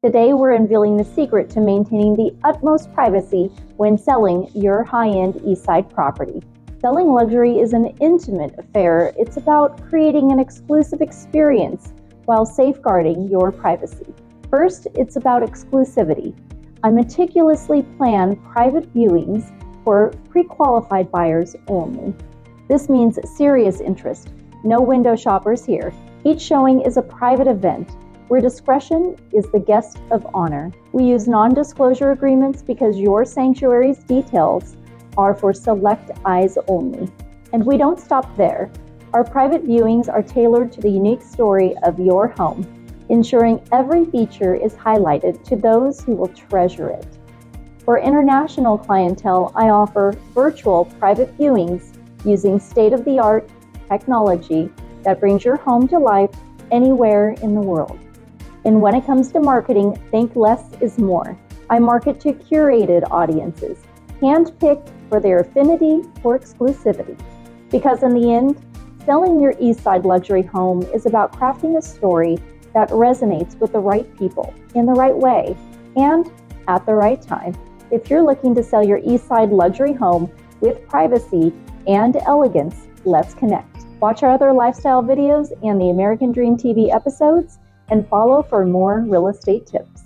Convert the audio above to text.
Today, we're unveiling the secret to maintaining the utmost privacy when selling your high-end Eastside property. Selling luxury is an intimate affair. It's about creating an exclusive experience while safeguarding your privacy. First, it's about exclusivity. I meticulously plan private viewings for pre-qualified buyers only. This means serious interest. No window shoppers here. Each showing is a private event where discretion is the guest of honor. We use non-disclosure agreements because your sanctuary's details are for select eyes only. And we don't stop there. Our private viewings are tailored to the unique story of your home, ensuring every feature is highlighted to those who will treasure it. For international clientele, I offer virtual private viewings using state-of-the-art technology that brings your home to life anywhere in the world. And when it comes to marketing, think less is more. I market to curated audiences, handpicked for their affinity for exclusivity. Because in the end, selling your Eastside luxury home is about crafting a story that resonates with the right people in the right way and at the right time. If you're looking to sell your Eastside luxury home with privacy and elegance, let's connect. Watch our other lifestyle videos and the American Dream TV episodes and follow for more real estate tips.